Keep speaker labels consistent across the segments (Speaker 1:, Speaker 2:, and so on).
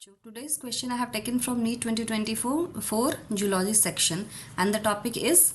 Speaker 1: So today's question I have taken from NEET 2024 for Zoology section, and the topic is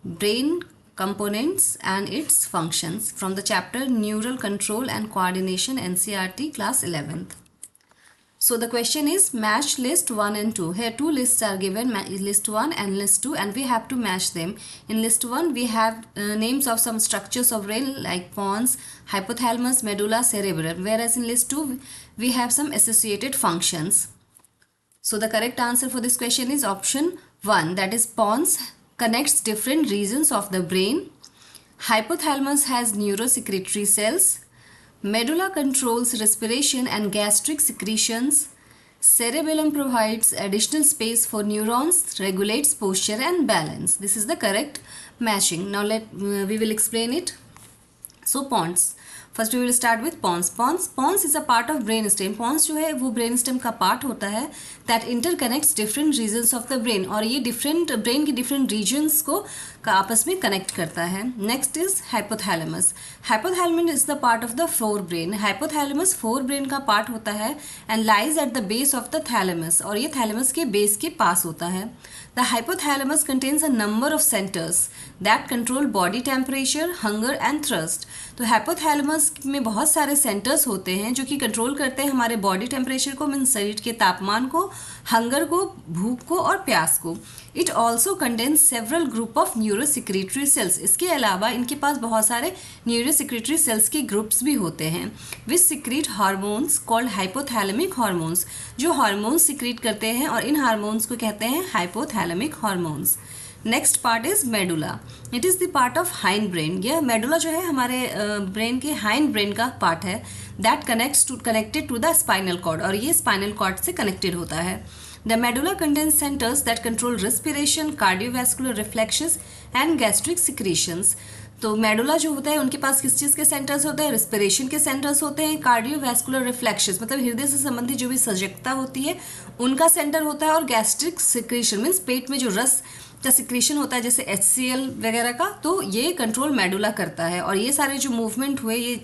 Speaker 1: brain components and its functions from the chapter Neural Control and Coordination, NCERT, class 11th. So the question is match list 1 and 2. Here two lists are given, list 1 and list 2, and we have to match them. In list 1 we have names of some structures of brain like pons, hypothalamus, medulla, cerebellum, whereas in list 2 we have some associated functions. So the correct answer for this question is option 1, that is pons connects different regions of the brain. Hypothalamus has neurosecretory cells. Medulla controls respiration and gastric secretions. Cerebellum provides additional space for neurons, regulates posture and balance. This is the correct matching. Now we will explain it. So pons. First we will start with pons. Pons is a part of brain stem. Pons जो है वो brain stem का part होता है that interconnects different regions of the brain, और ये different brain की different regions को आपस में कनेक्ट करता है. Next is hypothalamus. Hypothalamus is the part of the forebrain. Hypothalamus forebrain का पार्ट होता है and lies at the base of the thalamus, और ये थैलेमस के बेस के पास होता है. The hypothalamus contains a number of centres that control body temperature, hunger and thrust. तो हाइपोथैलेमस में बहुत सारे सेंटर्स होते हैं जो कि कंट्रोल करते हैं हमारे बॉडी टेम्परेचर को, मीन्स शरीर के तापमान को, हंगर को, भूख को और प्यास को. It also contains several group of neurosecretory cells. इसके अलावा इनके पास बहुत सारे न्यूरोसिक्रेटरी सेल्स के ग्रुप्स भी होते हैं which secrete hormones called hypothalamic hormones, जो हार्मोन्स सिक्रीट करते हैं, और इन हार्मोन्स को कहते हैं hypothalamic hormones. Next part is medulla. It is the part of hind brain. यह मेडुला जो है हमारे ब्रेन के हाइंड ब्रेन का पार्ट है that connected to the spinal cord, और ये स्पाइनल कॉर्ड से कनेक्टेड होता है. The medulla contains centres that control respiration, cardiovascular reflections and gastric secretions. तो मेडुला जो होता है उनके पास किस चीज़ के सेंटर्स होते हैं? रेस्पिरेशन के सेंटर्स होते हैं, कार्डियोवैस्कुलर रिफ्लेक्शंस मतलब हृदय से संबंधित जो भी सजगता होती है उनका सेंटर होता है, और गैस्ट्रिक सिक्रीशन मीन्स पेट में जो रस का सिक्रीशन होता है जैसे HCl वगैरह का, तो ये कंट्रोल मेडुला करता है. और ये सारे जो मूवमेंट हुए ये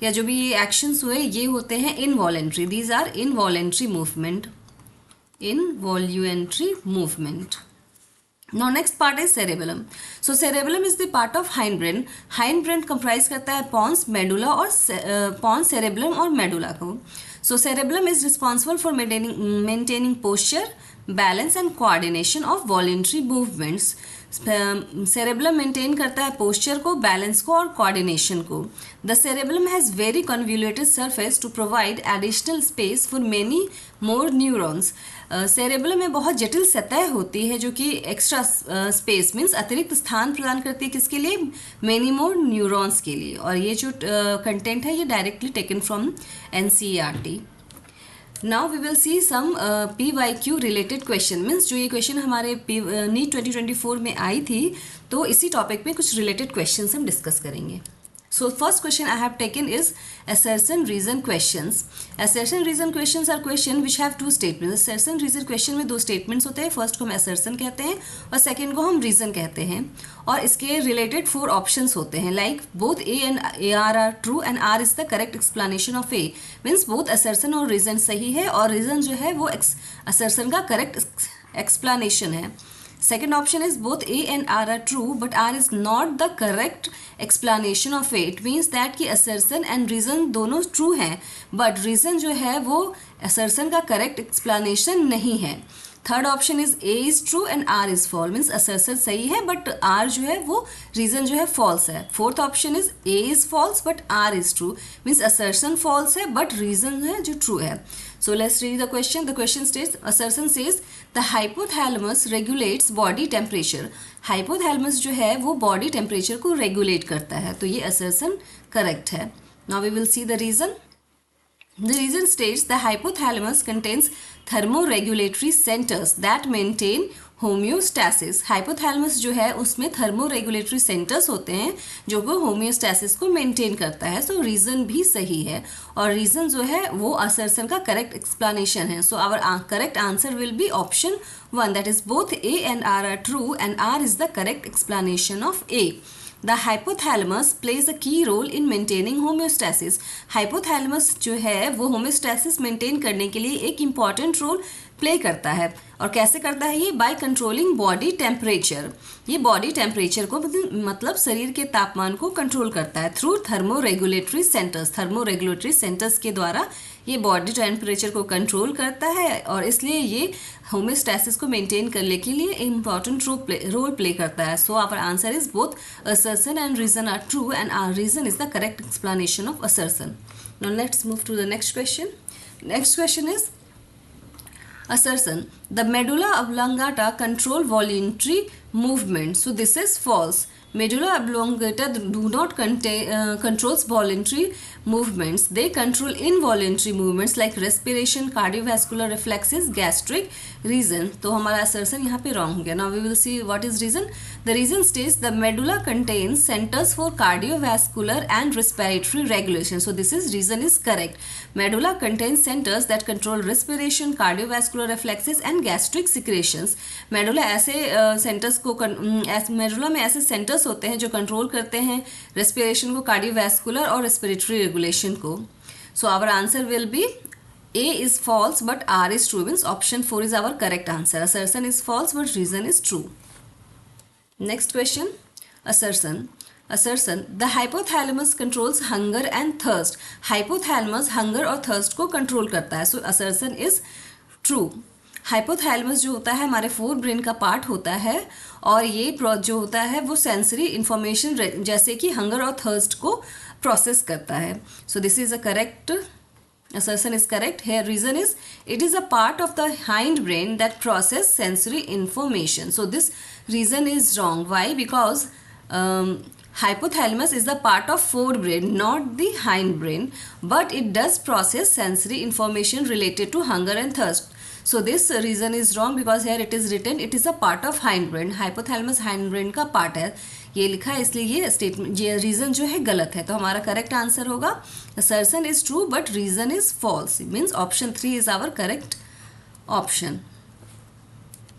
Speaker 1: या जो भी ये एक्शंस हुए ये होते हैं involuntary. These are involuntary movement. Involuntary movement. Now next part is cerebellum. So cerebellum is the part of hind brain. Hind brain comprise करता है pons, medulla और pons, cerebellum और medulla को. So cerebellum is responsible for maintaining posture, balance and coordination of voluntary movements. Cerebellum maintain करता है posture को, balance को और कोऑर्डिनेशन को. The cerebellum has very convoluted surface to provide additional space for many more neurons. Cerebellum में बहुत जटिल सतह होती है जो कि एक्स्ट्रा स्पेस मीन्स अतिरिक्त स्थान प्रदान करती है किसके लिए? मेनी मोर न्यूरॉन्स के लिए. और ये जो कंटेंट है ये directly taken from NCERT. Now we will see some PYQ related question. Means जो ये क्वेश्चन हमारे NEET 2024 में आई थी, तो इसी टॉपिक में कुछ रिलेटेड क्वेश्चन हम डिस्कस करेंगे. So first question I have taken is assertion reason questions. Assertion reason questions are question which have two statements. Assertion reason question में दो statements होते हैं. फर्स्ट को हम assertion कहते हैं और सेकेंड को हम reason कहते हैं, और इसके related four options होते हैं like both A and AR are true and R is the correct explanation of A. Means both assertion और reason सही है और reason जो है वो assertion का correct explanation है. Second option is both A and R are true but R is not the correct explanation of A. It means that कि assertion and reason दोनों true हैं but reason जो है वो assertion का correct explanation नहीं है. Third option is A is true and R is false. Means assertion सही है बट R जो है वो reason जो है false है. Fourth option is A is false but R is true. Means assertion false है बट reason है जो true है. So let's read the question. The question states, assertion says the hypothalamus regulates body temperature. Hypothalamus जो है वो body temperature को regulate करता है, तो ये assertion correct है. Now we will see the reason. The reason states the hypothalamus contains thermoregulatory centers that maintain homeostasis. Hypothalamus जो है उसमें thermoregulatory centers होते हैं जो कि homeostasis को maintain करता है. So reason भी सही है और reason जो है वो assertion का correct explanation है. So our correct answer will be option 1, that is both A and R are true and R is the correct explanation of A. The hypothalamus plays a key role in maintaining homeostasis. Hypothalamus जो है वो homeostasis maintain करने के लिए एक important role play करता है. और कैसे करता है ये? By controlling body temperature. ये बॉडी टेम्परेचर को मतलब शरीर के तापमान को कंट्रोल करता है through thermoregulatory centres. Thermoregulatory centres के द्वारा ये बॉडी टेम्परेचर को कंट्रोल करता है और इसलिए ये होमेस्टैसिस को मेंटेन करने के लिए इम्पॉर्टेंट रोल प्ले करता है. So our answer is both assertion and reason are true and our reason is the correct explanation of assertion. Now let's move to the next question. Next question is assertion. The medulla oblongata control voluntary movement. So this is false. Medulla oblongata do not controls voluntary movements. They control involuntary movements like respiration, cardiovascular reflexes, gastric. Reason. तो हमारा assertion यहाँ पे wrong हो गया. Now we will see what is reason. The reason states the medulla contains centers for cardiovascular and respiratory regulation. So this is reason is correct. Medulla contains centers that control respiration, cardiovascular reflexes and gastric secretions. Medulla ऐसे centers को medulla में ऐसे centers होते हैं जो control करते हैं respiration को, cardiovascular और respiratory regulation को. So our answer will be A is false but R is true, means option 4 is our correct answer. Assertion is false but reason is true. Next question. Assertion. Assertion. The hypothalamus controls hunger and thirst. Hypothalamus hunger और thirst को control करता है. So assertion is true. Hypothalamus जो होता है हमारे fore brain का part होता है और ये जो होता है वो सेंसरी इंफॉर्मेशन जैसे कि हंगर और थर्स्ट को प्रोसेस करता है. So this is a correct assertion is correct. Here reason is it is a part of the hind brain that process sensory information. So this reason is wrong. Why? Because hypothalamus is the part of forebrain, not the hindbrain, but it does process sensory information related to hunger and thirst. So this reason is wrong because here it is written it is a part of hindbrain. Hypothalamus hindbrain का part है, ये लिखा है, इसलिए ये statement ये reason जो है गलत है. तो हमारा करेक्ट आंसर होगा assertion is true but reason is false. It means option 3 is our correct option.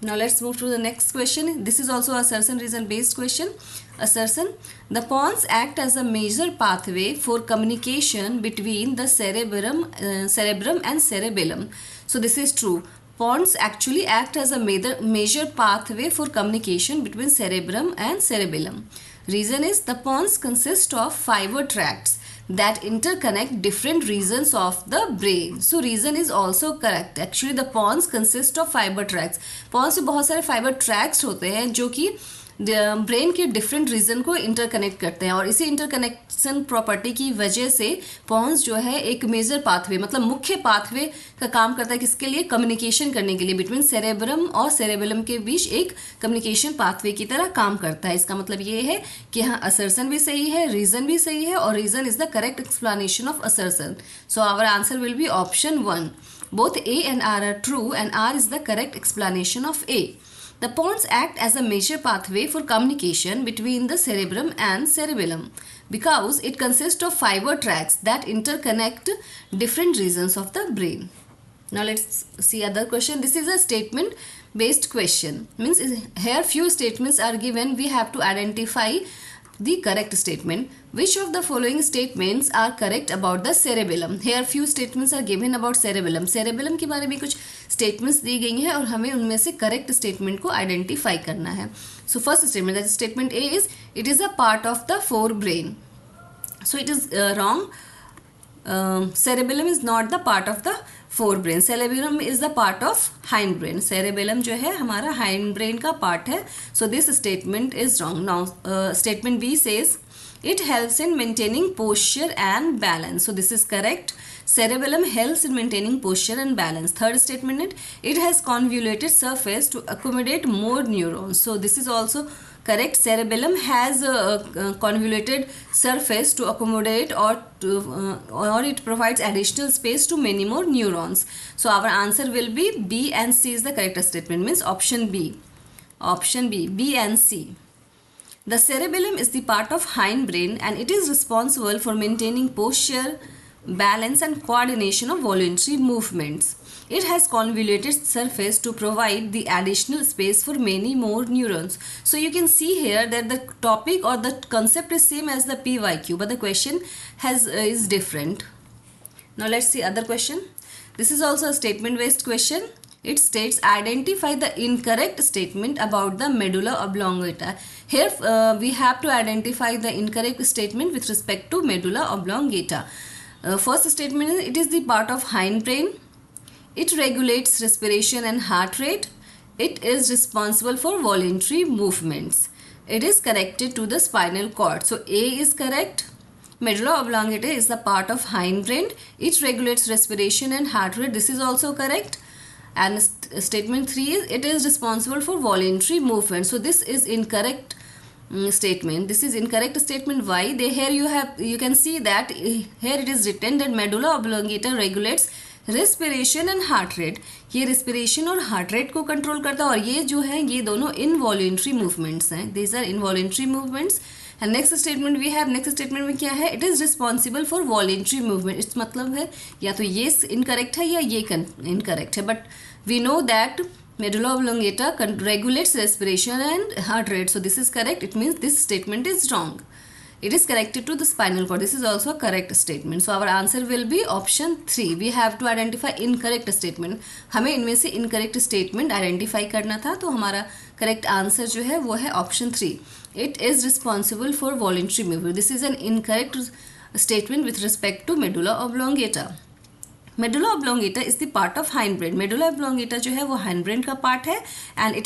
Speaker 1: Now let's move to the next question. This is also assertion reason based question. Assertion. The pons act as a major pathway for communication between the cerebrum and cerebellum. So this is true. Pons actually act as a major pathway for communication between cerebrum and cerebellum. Reason is the pons consist of fiber tracts that interconnect different regions of the brain. So reason is also correct. Actually the pons consist of fiber tracts. pons में बहुत सारे fiber tracts होते हैं जो कि brain के different reason को interconnect करते हैं और इसी इंटरकनेक्शन प्रॉपर्टी की वजह से पॉन्स जो है एक मेजर पाथवे मतलब मुख्य पाथवे का काम करता है किसके लिए? कम्युनिकेशन करने के लिए बिटवीन सेरेब्रम और सेरेबेलम के बीच एक कम्युनिकेशन पाथवे की तरह काम करता है. इसका मतलब ये है कि हाँ असर्सन भी सही है, रीजन भी सही है और reason is the correct explanation of assertion. So our answer will be option 1. Both A and R are true and R is the correct explanation of A. The pons act as a major pathway for communication between the cerebrum and cerebellum because it consists of fiber tracts that interconnect different regions of the brain. Now let's see other question. This is a statement based question. Means here few statements are given. We have to identify the correct statement. Which of the following statements are correct about the cerebellum? Here few statements are given about cerebellum. cerebellum के बारे में कुछ statements दी गई हैं और हमें उनमें से correct statement को identify करना है. So first statement, that is statement A is it is a part of the forebrain. So it is wrong. Cerebellum is not the part of the forebrain. Cerebellum is the part of hindbrain. Cerebellum जो है हमारा hindbrain का part है. So this statement is wrong. Now statement B says it helps in maintaining posture and balance. So this is correct. Cerebellum helps in maintaining posture and balance. Third statement, it has convoluted surface to accommodate more neurons. So this is also correct. Cerebellum has a convoluted surface to accommodate or it provides additional space to many more neurons. So our answer will be B and C is the correct statement. Means option B. Option B. B and C. The cerebellum is the part of hindbrain and it is responsible for maintaining posture, balance and coordination of voluntary movements. It has convoluted surface to provide the additional space for many more neurons. So you can see here that the topic or the concept is same as the PYQ, but the question is different. Now let's see other question. This is also a statement based question. It states, identify the incorrect statement about the medulla oblongata. Here we have to identify the incorrect statement with respect to medulla oblongata. First statement is, it is the part of hindbrain. It regulates respiration and heart rate. It is responsible for voluntary movements. It is connected to the spinal cord. So A is correct. Medulla oblongata is the part of hindbrain. It regulates respiration and heart rate. This is also correct. And statement 3 is, it is responsible for voluntary movement. So this is incorrect statement. This is incorrect statement. Why? Here you can see that here it is written that medulla oblongata regulates respiration and heart rate. ये respiration और heart rate को control करता है और ये जो है ये दोनों इनवॉलेंट्री मूवमेंट्स हैं. These are involuntary movements. And next statement we have. Next statement में क्या है? It is responsible for voluntary movement. इस मतलब है या तो ये इनकरेक्ट है या ये इनकरेक्ट है. But we know that medulla oblongata regulates respiration and heart rate. So this is correct. It means this statement is wrong. It is connected to the spinal cord. This is also a correct statement. So our answer will be option 3. We have to identify incorrect statement. हमें इनमें से incorrect statement identify करना था, तो हमारा correct answer जो है वो है option 3. It is responsible for voluntary movement. This is an incorrect statement with respect to medulla oblongata. Medulla oblongata is the part of hind brain. Medulla oblongata जो है वो हाइंड ब्रेन का part है and it